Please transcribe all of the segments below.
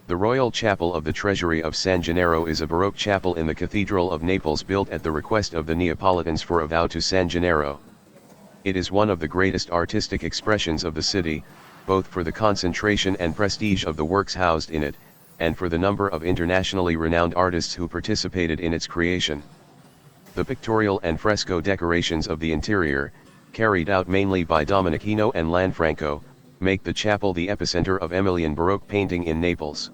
The Royal Chapel of the Treasury of San Gennaro is a Baroque chapel in the Cathedral of Naples built at the request of the Neapolitans for a vow to San Gennaro. It is one of the greatest artistic expressions of the city, both for the concentration and prestige of the works housed in it, and for the number of internationally renowned artists who participated in its creation. The pictorial and fresco decorations of the interior, carried out mainly by Domenichino and Lanfranco, make the chapel the epicenter of Emilian Baroque painting in Naples.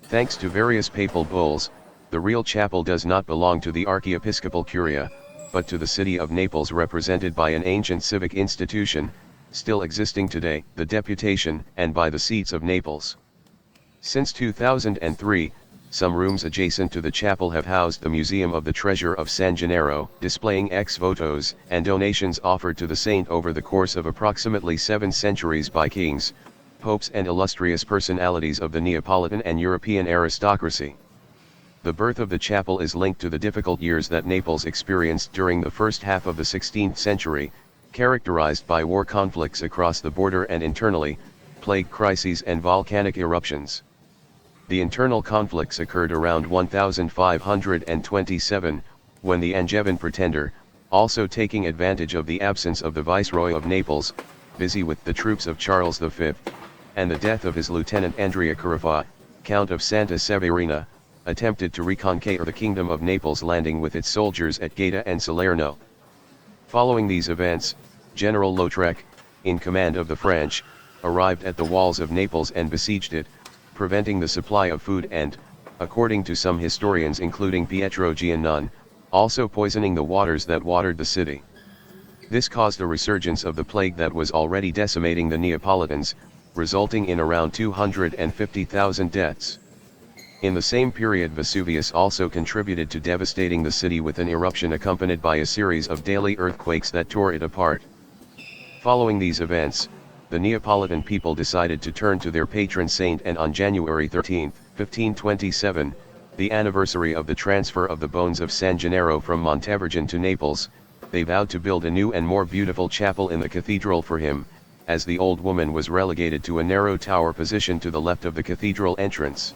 Thanks to various papal bulls, the real chapel does not belong to the archiepiscopal curia, but to the city of Naples, represented by an ancient civic institution, still existing today, the Deputation, and by the seats of Naples. Since 2003, some rooms adjacent to the chapel have housed the Museum of the Treasure of San Gennaro, displaying ex-votos and donations offered to the saint over the course of approximately 7 centuries by kings, popes and illustrious personalities of the Neapolitan and European aristocracy. The birth of the chapel is linked to the difficult years that Naples experienced during the first half of the 16th century, characterized by war conflicts across the border and internally, plague crises and volcanic eruptions. The internal conflicts occurred around 1527, when the Angevin pretender, also taking advantage of the absence of the Viceroy of Naples, busy with the troops of Charles V, and the death of his lieutenant Andrea Caraffa, Count of Santa Severina, attempted to reconquer the Kingdom of Naples, landing with its soldiers at Gaeta and Salerno. Following these events, General Lautrec, in command of the French, arrived at the walls of Naples and besieged it, preventing the supply of food and, according to some historians including Pietro Giannon, also poisoning the waters that watered the city. This caused a resurgence of the plague that was already decimating the Neapolitans, resulting in around 250,000 deaths. In the same period, Vesuvius also contributed to devastating the city with an eruption accompanied by a series of daily earthquakes that tore it apart. Following these events, the Neapolitan people decided to turn to their patron saint, and on January 13, 1527, the anniversary of the transfer of the bones of San Gennaro from Montevergine to Naples, they vowed to build a new and more beautiful chapel in the cathedral for him, as the old woman was relegated to a narrow tower positioned to the left of the cathedral entrance.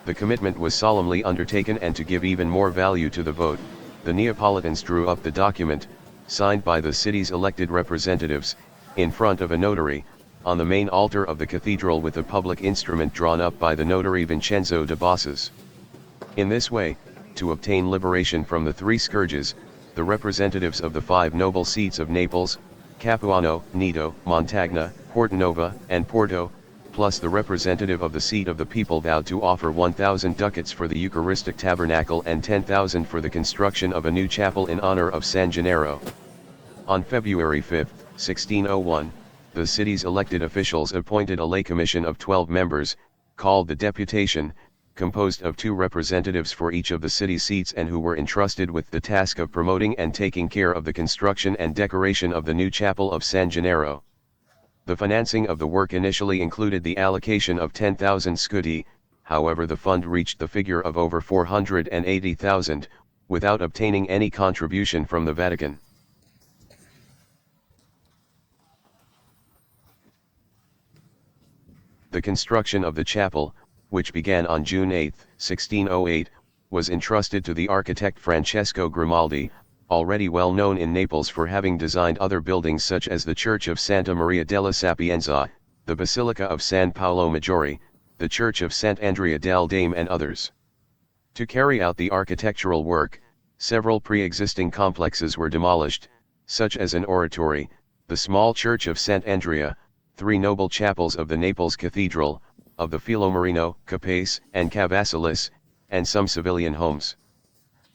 The commitment was solemnly undertaken, and to give even more value to the vote, the Neapolitans drew up the document, signed by the city's elected representatives, in front of a notary, on the main altar of the cathedral, with a public instrument drawn up by the notary Vincenzo de Bosses. In this way, to obtain liberation from the 3 scourges, the representatives of the 5 noble seats of Naples, Capuano, Nido, Montagna, Portanova, and Porto, plus the representative of the seat of the people, vowed to offer 1,000 ducats for the Eucharistic tabernacle and 10,000 for the construction of a new chapel in honor of San Gennaro. On February 5, 1601, the city's elected officials appointed a lay commission of 12 members, called the Deputation, composed of 2 representatives for each of the city seats, and who were entrusted with the task of promoting and taking care of the construction and decoration of the new chapel of San Gennaro. The financing of the work initially included the allocation of 10,000 scudi, however the fund reached the figure of over 480,000, without obtaining any contribution from the Vatican. The construction of the chapel, which began on June 8, 1608, was entrusted to the architect Francesco Grimaldi, already well known in Naples for having designed other buildings such as the Church of Santa Maria della Sapienza, the Basilica of San Paolo Maggiore, the Church of Sant'Andrea del Dame, and others. To carry out the architectural work, several pre-existing complexes were demolished, such as an oratory, the small Church of Sant'Andrea, 3 noble chapels of the Naples Cathedral, of the Filomarino, Capace, and Cavasilis, and some civilian homes.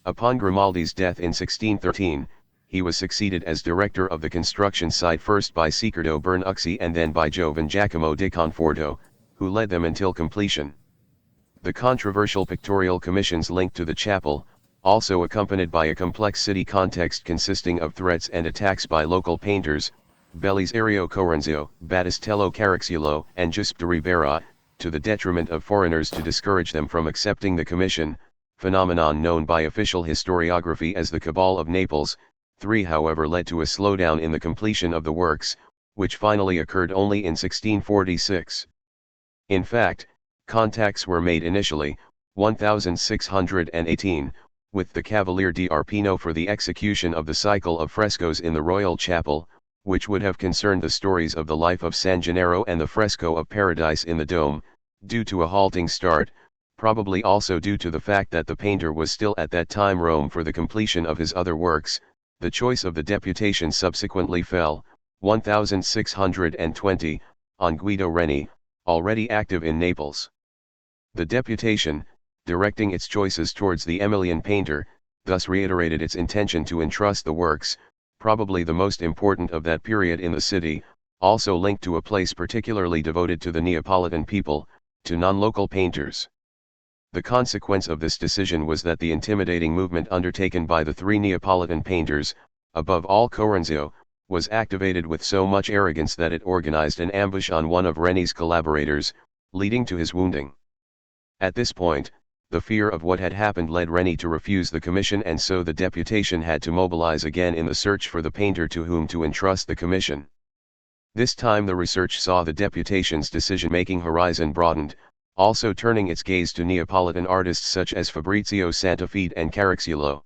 Upon Grimaldi's death in 1613, he was succeeded as director of the construction site, first by Sicardo Bernucci and then by Giovan Giacomo de Conforto, who led them until completion. The controversial pictorial commissions linked to the chapel, also accompanied by a complex city context consisting of threats and attacks by local painters, Belisario Coranzo, Battistello Caracciolo, and Giuseppe de Rivera, to the detriment of foreigners to discourage them from accepting the commission, phenomenon known by official historiography as the Cabal of Naples. 3 however led to a slowdown in the completion of the works, which finally occurred only in 1646. In fact, Contacts were made initially, 1618, with the Cavaliere di Arpino for the execution of the cycle of frescoes in the Royal Chapel, which would have concerned the stories of the life of San Gennaro and the fresco of Paradise in the Dome, due to a halting start, probably also due to the fact that the painter was still at that time Rome for the completion of his other works. The choice of the deputation subsequently fell, 1620, on Guido Reni, already active in Naples. The deputation, directing its choices towards the Emilian painter, thus reiterated its intention to entrust the works, probably the most important of that period in the city, also linked to a place particularly devoted to the Neapolitan people, to non-local painters. The consequence of this decision was that the intimidating movement undertaken by the three Neapolitan painters, above all Coronzio, was activated with so much arrogance that it organized an ambush on one of Reni's collaborators, leading to his wounding. At this point, the fear of what had happened led Reni to refuse the commission, and so the deputation had to mobilize again in the search for the painter to whom to entrust the commission. This time the research saw the deputation's decision-making horizon broadened, also turning its gaze to Neapolitan artists such as Fabrizio Santafede and Caracciolo.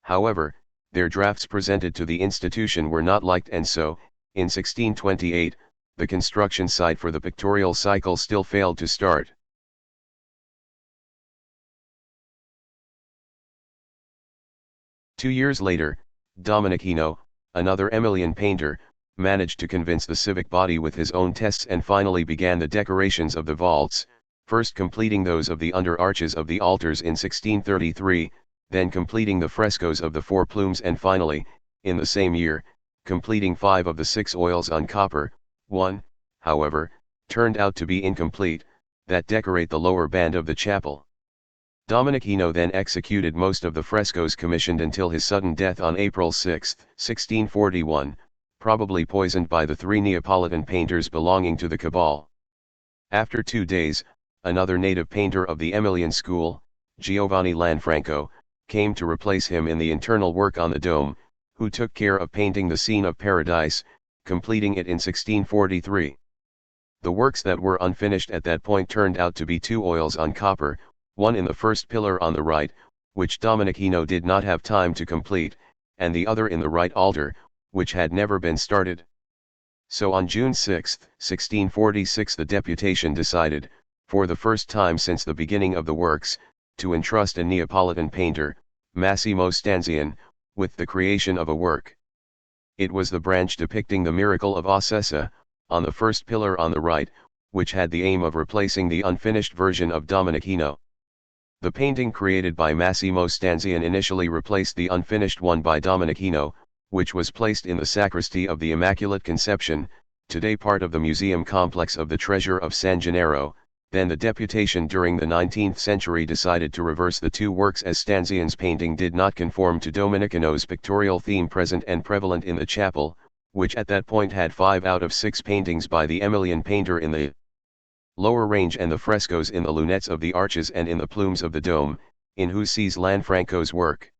However, their drafts presented to the institution were not liked, and so, in 1628, the construction site for the pictorial cycle still failed to start. Two years later, Domenichino, another Emilian painter, managed to convince the civic body with his own tests and finally began the decorations of the vaults, first completing those of the under arches of the altars in 1633, then completing the frescoes of the four plumes, and finally, in the same year, completing 5 of the 6 oils on copper. One, however, turned out to be incomplete, that decorate the lower band of the chapel. Domenichino then executed most of the frescoes commissioned until his sudden death on April 6, 1641, probably poisoned by the 3 Neapolitan painters belonging to the cabal. After 2 days, another native painter of the Emilian school, Giovanni Lanfranco, came to replace him in the internal work on the dome, who took care of painting the scene of Paradise, completing it in 1643. The works that were unfinished at that point turned out to be 2 oils on copper, one in the first pillar on the right, which Domenichino did not have time to complete, and the other in the right altar, which had never been started. So on June 6, 1646, the deputation decided, for the first time since the beginning of the works, to entrust a Neapolitan painter, Massimo Stanzian, with the creation of a work. It was the branch depicting the miracle of Ocessa, on the first pillar on the right, which had the aim of replacing the unfinished version of Domenichino. The painting created by Massimo Stanzian initially replaced the unfinished one by Domenichino, which was placed in the sacristy of the Immaculate Conception, today part of the museum complex of the Treasure of San Gennaro. Then the deputation during the 19th century decided to reverse the 2 works, as Stanzian's painting did not conform to Domenichino's pictorial theme present and prevalent in the chapel, which at that point had 5 out of 6 paintings by the Emilian painter in the lower range and the frescoes in the lunettes of the arches and in the plumes of the dome, in whose sees Lanfranco's work.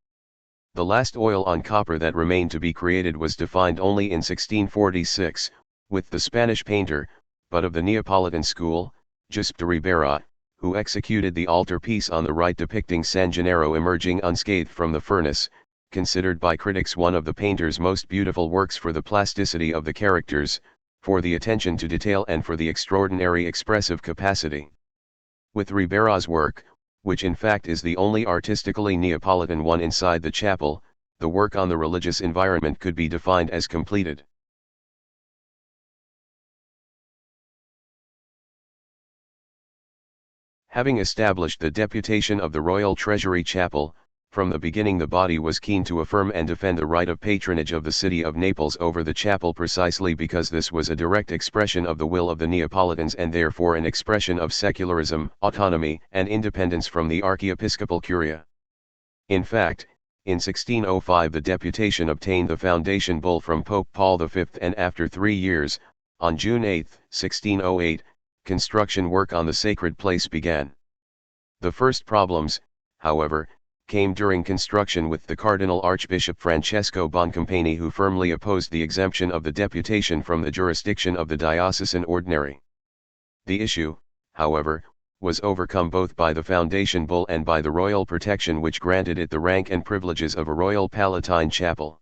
The last oil on copper that remained to be created was defined only in 1646, with the Spanish painter, but of the Neapolitan school, Giuseppe de Ribera, who executed the altar piece on the right depicting San Gennaro emerging unscathed from the furnace, considered by critics one of the painter's most beautiful works for the plasticity of the characters, for the attention to detail and for the extraordinary expressive capacity. With Ribera's work, which in fact is the only artistically Neapolitan one inside the chapel, the work on the religious environment could be defined as completed. Having established the deputation of the Royal Treasury Chapel, from the beginning the body was keen to affirm and defend the right of patronage of the city of Naples over the chapel, precisely because this was a direct expression of the will of the Neapolitans and therefore an expression of secularism, autonomy, and independence from the archiepiscopal curia. In fact, in 1605 the deputation obtained the foundation bull from Pope Paul V, and after 3 years, on June 8, 1608, construction work on the sacred place began. The first problems, however, came during construction with the Cardinal Archbishop Francesco Boncompagni, who firmly opposed the exemption of the deputation from the jurisdiction of the diocesan ordinary. The issue, however, was overcome both by the foundation bull and by the royal protection which granted it the rank and privileges of a royal palatine chapel.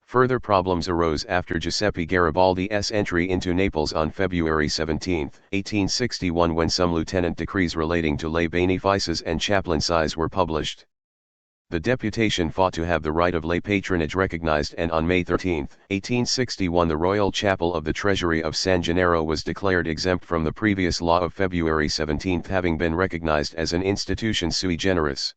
Further problems arose after Giuseppe Garibaldi's entry into Naples on February 17, 1861, when some lieutenant decrees relating to lay benefices and chaplaincies were published. The deputation fought to have the right of lay patronage recognized, and on May 13, 1861, the Royal Chapel of the Treasury of San Gennaro was declared exempt from the previous law of February 17, having been recognized as an institution sui generis.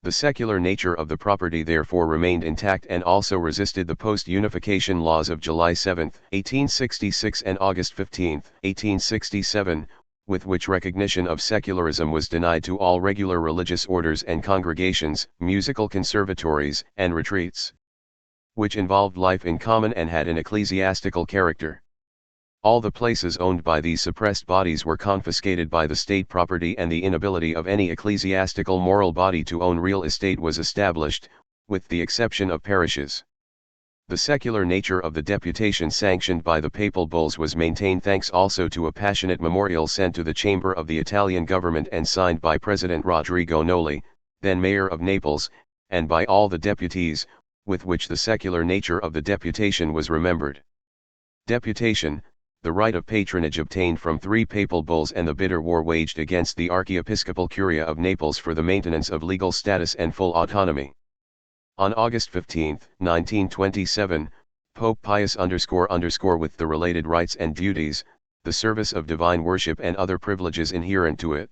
The secular nature of the property therefore remained intact and also resisted the post-unification laws of July 7, 1866 and August 15, 1867, with which recognition of secularism was denied to all regular religious orders and congregations, musical conservatories, and retreats, which involved life in common and had an ecclesiastical character. All the places owned by these suppressed bodies were confiscated by the state property, and the inability of any ecclesiastical moral body to own real estate was established, with the exception of parishes. The secular nature of the deputation sanctioned by the papal bulls was maintained, thanks also to a passionate memorial sent to the chamber of the Italian government and signed by President Rodrigo Noli, then mayor of Naples, and by all the deputies, with which the secular nature of the deputation was remembered. Deputation, the right of patronage obtained from 3 papal bulls, and the bitter war waged against the archiepiscopal curia of Naples for the maintenance of legal status and full autonomy. On August 15, 1927, Pope Pius with the related rights and duties, the service of divine worship and other privileges inherent to it.